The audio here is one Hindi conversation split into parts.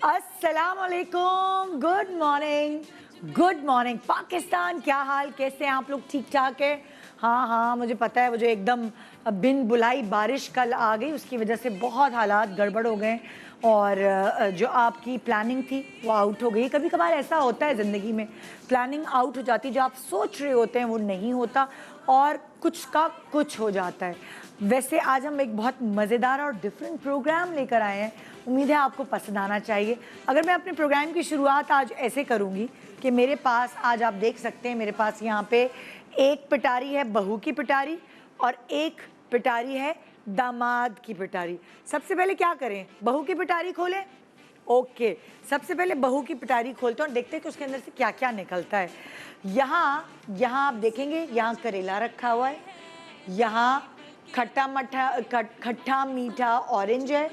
अस्सलाम वालेकुम, गुड मॉर्निंग पाकिस्तान। क्या हाल, कैसे हैं आप लोग? ठीक ठाक है? हाँ, मुझे पता है, वो जो एकदम बिन बुलाई बारिश कल आ गई, उसकी वजह से बहुत हालात गड़बड़ हो गए और जो आपकी प्लानिंग थी वो आउट हो गई। कभी कभार ऐसा होता है ज़िंदगी में, प्लानिंग आउट हो जाती है, जो आप सोच रहे होते हैं वो नहीं होता और कुछ का कुछ हो जाता है। वैसे आज हम एक बहुत मज़ेदार और डिफरेंट प्रोग्राम लेकर आए हैं, उम्मीद है आपको पसंद आना चाहिए। अगर मैं अपने प्रोग्राम की शुरुआत आज ऐसे करूँगी कि मेरे पास आज आप देख सकते हैं, मेरे पास यहाँ पे एक पिटारी है बहू की पिटारी और एक पिटारी है दामाद की पिटारी। सबसे पहले क्या करें, बहू की पिटारी खोलें। ओके, सबसे पहले बहू की पिटारी खोलते हैं और देखते हैं कि उसके अंदर से क्या क्या निकलता है। यहाँ आप देखेंगे, यहाँ करेला रखा हुआ है, यहाँ खट्टा मीठा ऑरेंज है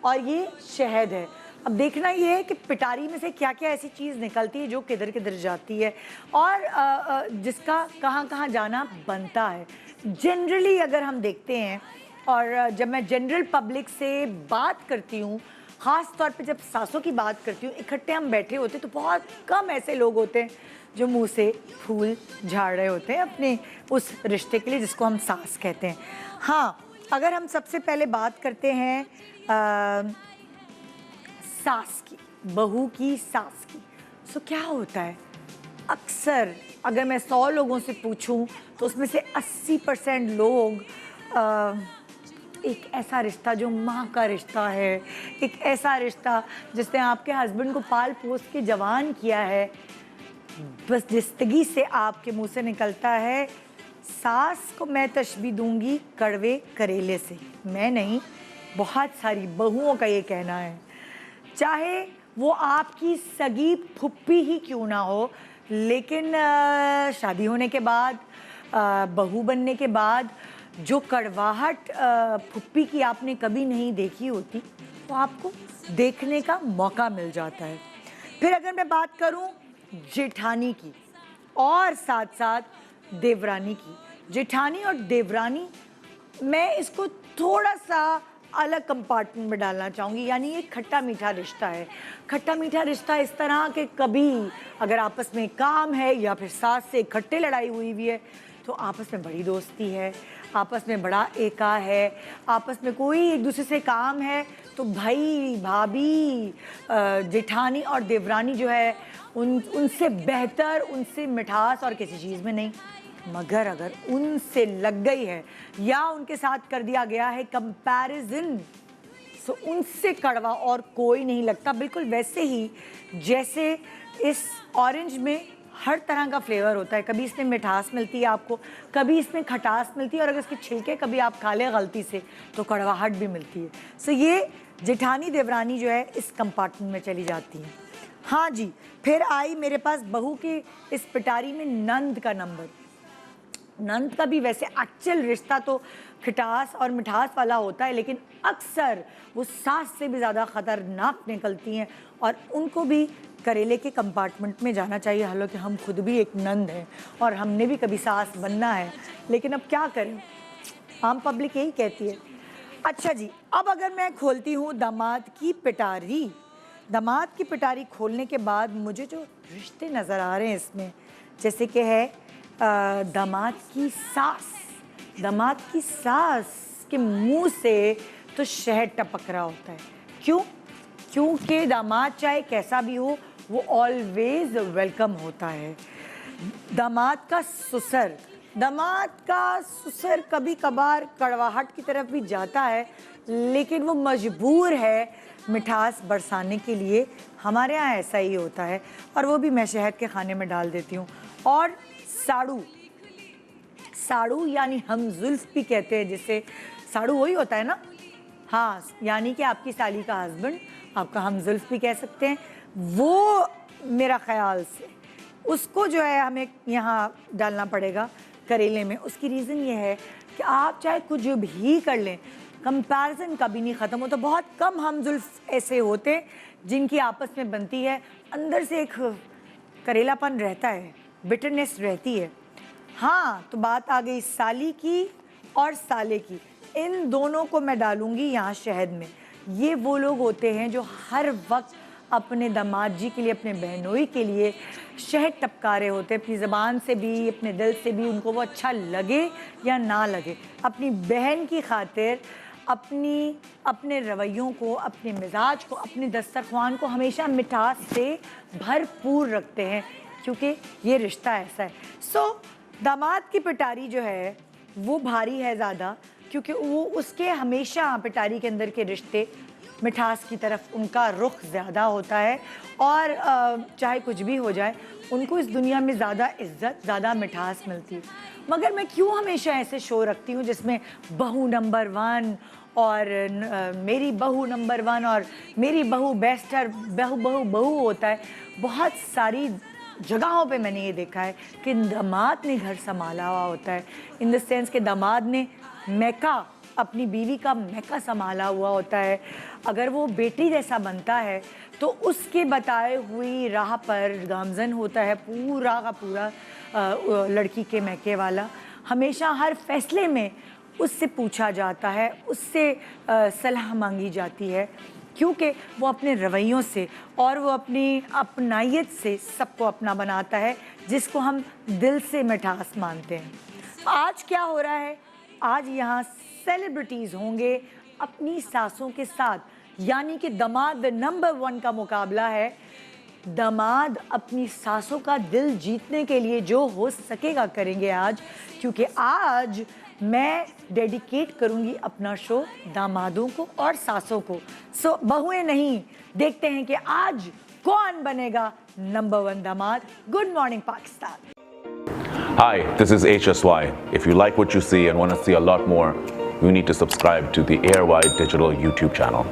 और ये शहद है। अब देखना ये है कि पिटारी में से क्या क्या ऐसी चीज़ निकलती है जो किधर किधर जाती है और जिसका कहाँ कहाँ जाना बनता है। जनरली अगर हम देखते हैं, और जब मैं जनरल पब्लिक से बात करती हूँ, ख़ास तौर पे जब सासों की बात करती हूँ, इकट्ठे हम बैठे होते तो बहुत कम ऐसे लोग होते हैं जो मुंह से फूल झाड़ रहे होते हैं अपने उस रिश्ते के लिए जिसको हम सास कहते हैं। हाँ, अगर हम सबसे पहले बात करते हैं सास की, बहू की सास की, तो क्या होता है, अक्सर अगर मैं 100 लोगों से पूछूं तो उसमें से 80% लोग एक ऐसा रिश्ता जो माँ का रिश्ता है, एक ऐसा रिश्ता जिसने आपके हस्बैंड को पाल पोस के जवान किया है, बस जिंदगी से आपके मुंह से निकलता है, सास को मैं तशबीह दूंगी कड़वे करेले से। मैं नहीं, बहुत सारी बहुओं का ये कहना है, चाहे वो आपकी सगी फुप्पी ही क्यों ना हो, लेकिन शादी होने के बाद, बहू बनने के बाद जो कड़वाहट फुप्पी की आपने कभी नहीं देखी होती, तो आपको देखने का मौका मिल जाता है। फिर अगर मैं बात करूं जेठानी की और साथ साथ देवरानी की, जेठानी और देवरानी, मैं इसको थोड़ा सा अलग कंपार्टमेंट में डालना चाहूँगी। यानी ये खट्टा मीठा रिश्ता है। खट्टा मीठा रिश्ता इस तरह के, कभी अगर आपस में काम है या फिर सास से इकट्ठे लड़ाई हुई है तो आपस में बड़ी दोस्ती है, आपस में बड़ा एका है, आपस में कोई एक दूसरे से काम है तो भाई भाभी जेठानी और देवरानी जो है उनसे बेहतर, उनसे मिठास और किसी चीज़ में नहीं। मगर अगर उनसे लग गई है या उनके साथ कर दिया गया है कंपैरिजन, तो उनसे कड़वा और कोई नहीं लगता। बिल्कुल वैसे ही जैसे इस ऑरेंज में हर तरह का फ्लेवर होता है, कभी इसमें मिठास मिलती है आपको, कभी इसमें खटास मिलती है और अगर इसके छिलके कभी आप खा लें गलती से तो कड़वाहट भी मिलती है। सो ये जेठानी देवरानी जो है इस कंपार्टमेंट में चली जाती है। हाँ जी, फिर आई मेरे पास बहू की इस पिटारी में नंद का नंबर। नंद का भी वैसे एक्चुअल रिश्ता तो खटास और मिठास वाला होता है, लेकिन अक्सर वो सास से भी ज़्यादा ख़तरनाक निकलती हैं और उनको भी करेले के कंपार्टमेंट में जाना चाहिए। हालांकि हम खुद भी एक नंद हैं और हमने भी कभी सास बनना है, लेकिन अब क्या करें, आम पब्लिक यही कहती है। अच्छा जी, अब अगर मैं खोलती हूँ दामाद की पिटारी, दामाद की पिटारी खोलने के बाद मुझे जो रिश्ते नज़र आ रहे हैं इसमें, जैसे कि है दामाद की सास, दामाद की सास के मुंह से तो शहद टपक रहा होता है। क्यों? क्योंकि दामाद चाहे कैसा भी हो वो ऑलवेज वेलकम होता है। दामाद का ससुर, दामाद का ससुर कभी कभार कड़वाहट की तरफ भी जाता है, लेकिन वो मजबूर है मिठास बरसाने के लिए। हमारे यहाँ ऐसा ही होता है और वो भी मैं शहद के खाने में डाल देती हूँ। और साड़ू, साड़ू यानी हम जुल्फ भी कहते हैं, जिससे साड़ू वही होता है ना, हाँ, यानी कि आपकी साली का हस्बैंड, आपका हम जुल्फ भी कह सकते हैं। वो मेरा ख्याल से उसको जो है हमें यहाँ डालना पड़ेगा करेले में। उसकी रीज़न ये है कि आप चाहे कुछ भी कर लें, कंपैरिजन कभी नहीं ख़त्म होता। बहुत कम हम जुल्फ ऐसे होते हैं जिनकी आपस में बनती है, अंदर से एक करेलापन रहता है, बिटरनेस रहती है। हाँ, तो बात आ गई साली की और साले की, इन दोनों को मैं डालूंगी यहाँ शहद में। ये वो लोग होते हैं जो हर वक्त अपने दामाद जी के लिए, अपने बहनोई के लिए शहद टपका रहे होते हैं, अपनी ज़बान से भी, अपने दिल से भी, उनको वो अच्छा लगे या ना लगे। अपनी बहन की खातिर अपने रवैयों को, अपने मिजाज को, अपने दस्तरख्वान को हमेशा मिठास से भरपूर रखते हैं, क्योंकि ये रिश्ता ऐसा है। दामाद की पिटारी जो है वो भारी है ज़्यादा, क्योंकि वो उसके हमेशा पिटारी के अंदर के रिश्ते मिठास की तरफ उनका रुख ज़्यादा होता है, और चाहे कुछ भी हो जाए उनको इस दुनिया में ज़्यादा इज्जत, ज़्यादा मिठास मिलती है। मगर मैं क्यों हमेशा ऐसे शो रखती हूँ जिसमें बहू नंबर 1 और मेरी बहू नंबर 1 और मेरी बहू बेस्ट है, बहू होता है। बहुत सारी जगहों पे मैंने ये देखा है कि दामाद ने घर संभाला हुआ होता है, इन द सेंस कि दामाद ने मैका, अपनी बीवी का मैका संभाला हुआ होता है। अगर वो बेटी जैसा बनता है तो उसके बताए हुई राह पर गामजन होता है पूरा का पूरा लड़की के मैके वाला। हमेशा हर फैसले में उससे पूछा जाता है, उससे सलाह मांगी जाती है, क्योंकि वो अपने रवैयों से और वो अपनी अपनाइयत से सबको अपना बनाता है, जिसको हम दिल से मिठास मानते हैं। आज क्या हो रहा है? आज यहाँ सेलिब्रिटीज़ होंगे अपनी सासों के साथ, यानी कि दामाद नंबर 1 का मुकाबला है। दामाद अपनी सासों का दिल जीतने के लिए जो हो सकेगा करेंगे आज, क्योंकि आज मैं डेडिकेट करूंगी अपना शो दामादों को और सासों को। बहुएं नहीं, देखते हैं कि आज कौन बनेगा नंबर 1 दामाद। Good morning Pakistan. Hi, this is HSY. If you like what you see and want to see a lot more, you need to subscribe to the AirY Digital YouTube channel.